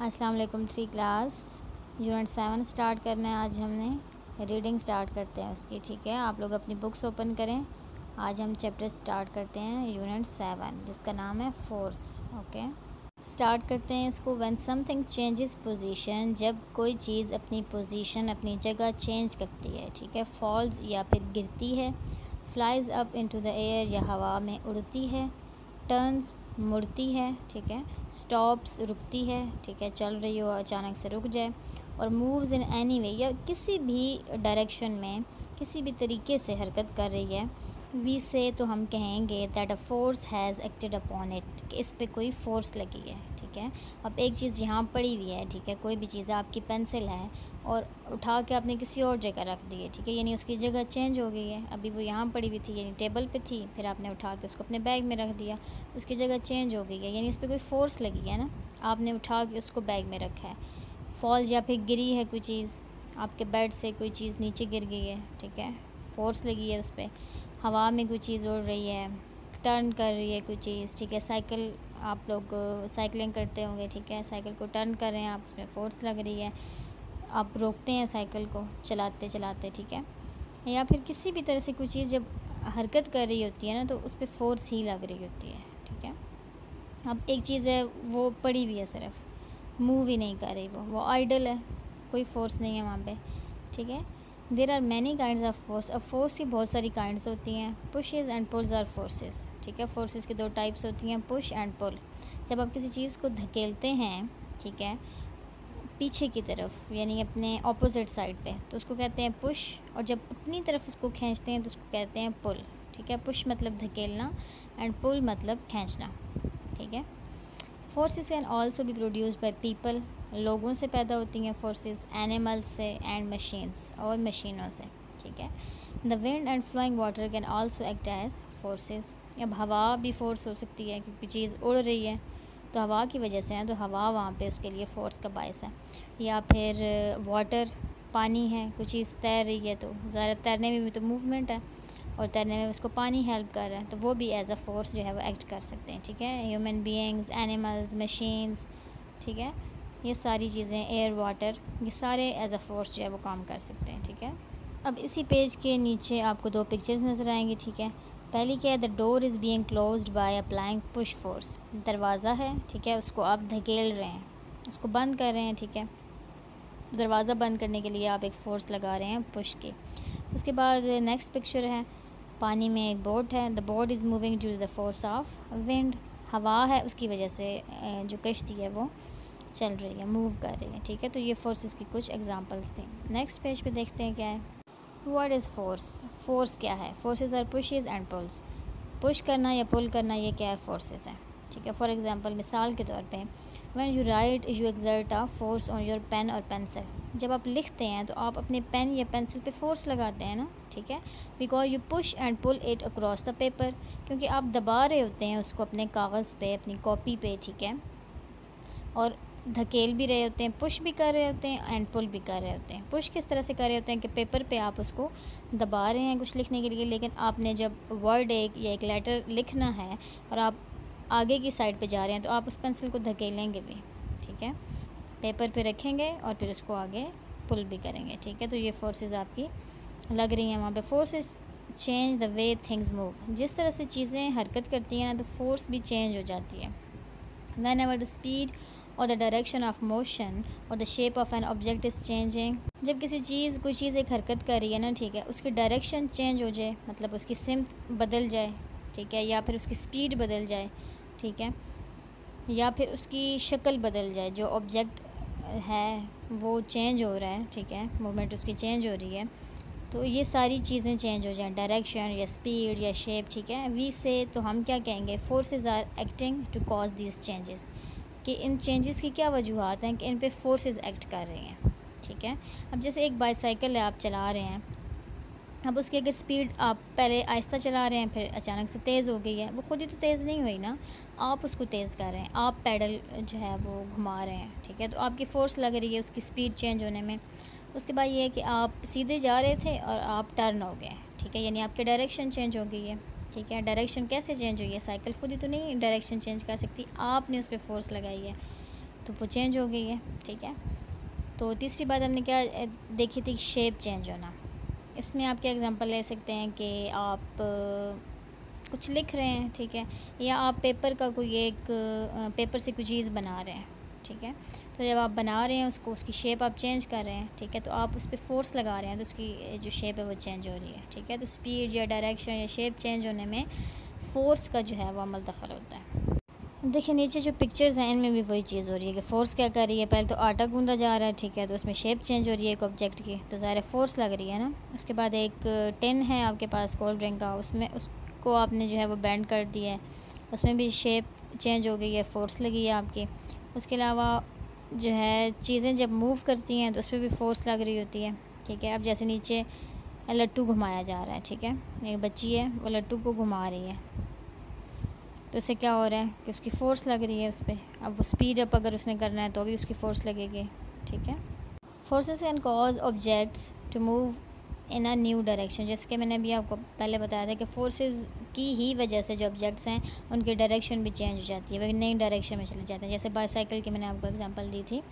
अस्सलाम वालेकुम। 3 class unit 7 start करना है। आज हमने रीडिंग स्टार्ट करते हैं उसकी। ठीक है, आप लोग अपनी बुक्स ओपन करें। आज हम चैप्टर स्टार्ट करते हैं यूनिट 7 जिसका नाम है फोर्स। ओके, स्टार्ट करते हैं इसको। व्हेन समथिंग चेंजेस पोजीशन, जब कोई चीज़ अपनी पोजीशन अपनी जगह चेंज करती है। ठीक है, फॉल्स या फिर गिरती है। Flies up into the air या हवा में उड़ती है। टर्न्स मुड़ती है। ठीक है, स्टॉप्स रुकती है। ठीक है, चल रही हो अचानक से रुक जाए। और मूव्स इन एनी वे, या किसी भी डायरेक्शन में किसी भी तरीके से हरकत कर रही है। वी से तो हम कहेंगे that a force has acted upon it, कि इस पे कोई फोर्स लगी है। ठीक है, अब एक चीज़ यहाँ पड़ी हुई है। ठीक है, कोई भी चीज़, आपकी पेंसिल है और उठा के आपने किसी और जगह रख दी है। ठीक है, यानी उसकी जगह चेंज हो गई है। अभी वो यहाँ पड़ी हुई थी यानी टेबल पे थी, फिर आपने उठा के उसको अपने बैग में रख दिया, उसकी जगह चेंज हो गई है, यानी उस पर कोई फ़ोर्स लगी है ना। आपने उठा के उसको बैग में रखा है। फॉल्स या फिर गिरी है कोई चीज़, आपके बेड से कोई चीज़ नीचे गिर गई है। ठीक है, फोर्स लगी है उस पर। हवा में कोई चीज़ उड़ रही है, टर्न कर रही है कोई चीज़। ठीक है, साइकिल, आप लोग साइकिलिंग करते होंगे। ठीक है, साइकिल को टर्न कर रहे हैं आप, उसमें फ़ोर्स लग रही है। आप रोकते हैं साइकिल को चलाते चलाते। ठीक है, या फिर किसी भी तरह से कोई चीज़ जब हरकत कर रही होती है ना, तो उस पर फ़ोर्स ही लग रही होती है। ठीक है, अब एक चीज़ है वो पड़ी हुई है, सिर्फ मूव ही नहीं कर रही, वो आइडल है, कोई फ़ोर्स नहीं है वहाँ पे। ठीक है, there are many kinds of force. अब फोर्स की बहुत सारी काइंड्स होती हैं। Pushes and pulls are forces. ठीक है, फोर्सेस की 2 टाइप्स होती हैं, पुश एंड पुल। जब आप किसी चीज़ को धकेलते हैं, ठीक है, पीछे की तरफ यानी अपने ऑपोजिट साइड पे, तो उसको कहते हैं पुश। और जब अपनी तरफ उसको खींचते हैं तो उसको कहते हैं पुल। ठीक है, पुश मतलब धकेलना एंड पुल मतलब खींचना। ठीक है, forces can also be produced by people, लोगों से पैदा होती हैं फोर्सेस, एनिमल्स से एंड मशीन्स, और मशीनों से। ठीक है, the wind and flowing water can also act as forces. अब हवा भी फोर्स हो सकती है, क्योंकि चीज़ उड़ रही है तो हवा की वजह से है, तो हवा वहाँ पे उसके लिए फ़ोर्स का बायस है। या फिर वाटर, पानी है, कुछ चीज़ तैर रही है तो ज़रा तैरने में भी तो मूवमेंट है, और तैरने में उसको पानी हेल्प कर रहा है, तो वो भी एज अ फोर्स जो है वो एक्ट कर सकते हैं। ठीक है, ह्यूमन बीइंग्स, एनिमल्स, मशीन्स। ठीक है, ये सारी चीज़ें, एयर, वाटर, ये सारे एज अ फोर्स जो है वो काम कर सकते हैं। ठीक है, अब इसी पेज के नीचे आपको 2 पिक्चर्स नज़र आएंगी। ठीक है, पहली क्या है, the door is being closed by applying push force. दरवाज़ा है, ठीक है, उसको आप धकेल रहे हैं, उसको बंद कर रहे हैं। ठीक है, दरवाज़ा बंद करने के लिए आप एक फ़ोर्स लगा रहे हैं पुश की। उसके बाद नेक्स्ट पिक्चर है, पानी में एक बोट है, the boat is moving due to the force of wind. हवा है, उसकी वजह से जो कश्ती है वो चल रही है, मूव कर रही है। ठीक है, तो ये फोर्सेस की कुछ एग्जांपल्स थी। नेक्स्ट पेज पे देखते हैं क्या है। What is force? फोर्स क्या है? Forces are pushes and pulls. Push करना या पुल करना, ये क्या है? फोर्सेस है। ठीक है, फॉर एग्जांपल, मिसाल के तौर पे, when you write you exert a force on your pen और पेंसिल। जब आप लिखते हैं तो आप अपने पेन या पेंसिल पे फोर्स लगाते हैं ना। ठीक है, because you push and pull it across the paper, क्योंकि आप दबा रहे होते हैं उसको अपने कागज़ पे, अपनी कॉपी पे। ठीक है, और धकेल भी रहे होते हैं, पुश भी कर रहे होते हैं एंड पुल भी कर रहे होते हैं। पुश किस तरह से कर रहे होते हैं कि पेपर पे आप उसको दबा रहे हैं कुछ लिखने के लिए, लेकिन आपने जब वर्ड एक या एक लेटर लिखना है और आप आगे की साइड पे जा रहे हैं, तो आप उस पेंसिल को धकेलेंगे भी। ठीक है, पेपर पे रखेंगे और फिर उसको आगे पुल भी करेंगे। ठीक है, तो ये फोर्सेस आपकी लग रही हैं वहाँ पे। Forces change the way things move. जिस तरह से चीज़ें हरकत करती हैं ना, तो फोर्स भी चेंज हो जाती है। Whenever the speed or the direction of motion or the shape of an object is changing, जब किसी चीज़, कोई चीज़ एक हरकत कर रही है ना, ठीक है, उसकी डायरेक्शन चेंज हो जाए, मतलब उसकी सिमत बदल जाए। ठीक है, या फिर उसकी स्पीड बदल जाए। ठीक है, या फिर उसकी शक्ल बदल जाए, जो ऑब्जेक्ट है वो चेंज हो रहा है। ठीक है, मूवमेंट उसकी चेंज हो रही है, तो ये सारी चीज़ें चेंज हो जाएं, डायरेक्शन या स्पीड या शेप। ठीक है, वी से तो हम क्या कहेंगे, forces are acting to cause this changes, कि इन चेंजेस की क्या वजूहत हैं कि इन पे फोर्सेस एक्ट कर रही हैं। ठीक है, अब जैसे एक बाईसाइकिल है, आप चला रहे हैं, अब उसकी अगर स्पीड, आप पहले आहिस्ता चला रहे हैं, फिर अचानक से तेज़ हो गई है, वो खुद ही तो तेज़ नहीं हुई ना, आप उसको तेज़ कर रहे हैं, आप पैडल जो है वो घुमा रहे हैं। ठीक है, तो आपकी फ़ोर्स लग रही है उसकी स्पीड चेंज होने में। उसके बाद ये है कि आप सीधे जा रहे थे और आप टर्न हो गए। ठीक है, यानी आपकी डायरेक्शन चेंज हो गई है। ठीक है, डायरेक्शन कैसे चेंज हुई है? साइकिल खुद ही तो नहीं डायरेक्शन चेंज कर सकती, आपने उस पर फोर्स लगाई है। तो वो चेंज हो गई है, ठीक है। तो तीसरी बात हमने क्या देखी थी, शेप चेंज होना। इसमें आप क्या एग्जांपल ले सकते हैं कि आप कुछ लिख रहे हैं, ठीक है, या आप पेपर का कोई एक पेपर से कोई चीज़ बना रहे हैं, ठीक है। तो जब आप बना रहे हैं उसको, उसकी शेप आप चेंज कर रहे हैं, ठीक है, तो आप उस पर फोर्स लगा रहे हैं तो उसकी जो शेप है वो चेंज हो रही है, ठीक है। तो स्पीड या डायरेक्शन या शेप चेंज होने में फ़ोर्स का जो है वो अमल दखल होता है। देखिए नीचे जो पिक्चर्स हैं इनमें भी वही चीज़ हो रही है कि फ़ोर्स क्या कर रही है, पहले तो आटा गूंदा जा रहा है, ठीक है, तो उसमें शेप चेंज हो रही है एक ऑब्जेक्ट की, तो ज़ाहिर फ़ोर्स लग रही है ना। उसके बाद एक टिन है आपके पास कोल्ड ड्रिंक का, उसमें उसको आपने जो है वो बेंड कर दिया है, उसमें भी शेप चेंज हो गई है, फ़ोर्स लगी है आपकी। उसके अलावा जो है चीज़ें जब मूव करती हैं तो उस पर भी फ़ोर्स लग रही होती है, ठीक है। अब जैसे नीचे लट्टू घुमाया जा रहा है, ठीक है, एक बच्ची है वो लट्टू को घुमा रही है, तो इससे क्या हो रहा है कि उसकी फ़ोर्स लग रही है उस पर। अब वो स्पीड अप अगर उसने करना है तो भी उसकी फ़ोर्स लगेगी, ठीक है। Forces can cause objects to move in a new direction, जैसे कि मैंने अभी आपको पहले बताया था कि फोर्सेस की ही वजह से जो ऑब्जेक्ट्स हैं उनकी डायरेक्शन भी चेंज हो जाती है, वो नई डायरेक्शन में चले जाते हैं। जैसे बाईसाइकिल की मैंने आपको एग्जांपल दी थी।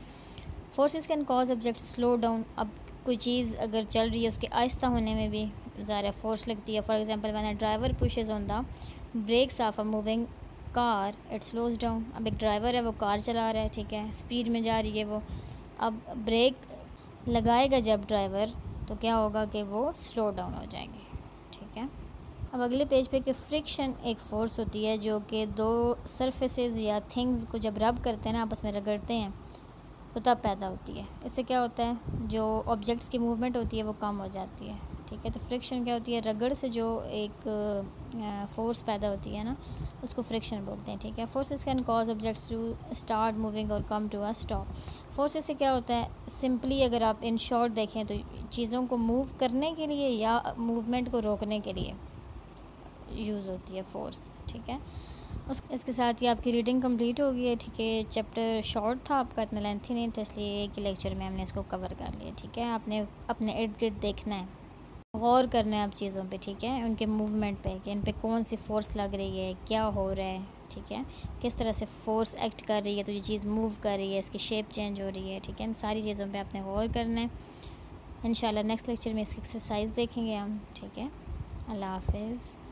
Forces can cause object slow down, अब कोई चीज़ अगर चल रही है उसके आहिस्ता होने में भी ज़्यादा फोर्स लगती है। For example when a driver pushes on the brakes of a moving car it slows down. अब एक ड्राइवर है वो कार चला रहा है, ठीक है, स्पीड में जा रही है वो, अब ब्रेक लगाएगा जब ड्राइवर तो क्या होगा कि वो स्लो डाउन हो जाएंगे, ठीक है। अब अगले पेज पे कि फ्रिक्शन एक फ़ोर्स होती है जो कि दो सरफेसेस या थिंग्स को जब रब करते हैं ना, आपस में रगड़ते हैं, तो तब पैदा होती है। इससे क्या होता है, जो ऑब्जेक्ट्स की मूवमेंट होती है वो कम हो जाती है, ठीक है। तो फ्रिक्शन क्या होती है, रगड़ से जो एक फ़ोर्स पैदा होती है ना, उसको फ्रिक्शन बोलते हैं, ठीक है। Forces can cause objects to start moving और come to a stop. Forces से क्या होता है, सिंपली अगर आप इन शॉर्ट देखें तो चीज़ों को मूव करने के लिए या मूवमेंट को रोकने के लिए यूज़ होती है फोर्स, ठीक है। इसके साथ ही आपकी रीडिंग कंप्लीट हो गई है, ठीक है। चैप्टर शॉर्ट था आपका, इतना लेंथी नहीं था, इसलिए एक ही लेक्चर में हमने इसको कवर कर लिया, ठीक है। आपने अपने इर्द गिर्द देखना है, गौर करना है आप चीज़ों पे, ठीक है, उनके मूवमेंट पे कि इन पे कौन सी फ़ोर्स लग रही है, क्या हो रहा है, ठीक है, किस तरह से फ़ोर्स एक्ट कर रही है तो ये चीज़ मूव कर रही है, इसकी शेप चेंज हो रही है, ठीक है। इन सारी चीज़ों पे आपने गौर करना है। इंशाल्लाह नेक्स्ट लेक्चर में इसकी एक्सरसाइज देखेंगे हम, ठीक है। अल्लाह हाफिज़।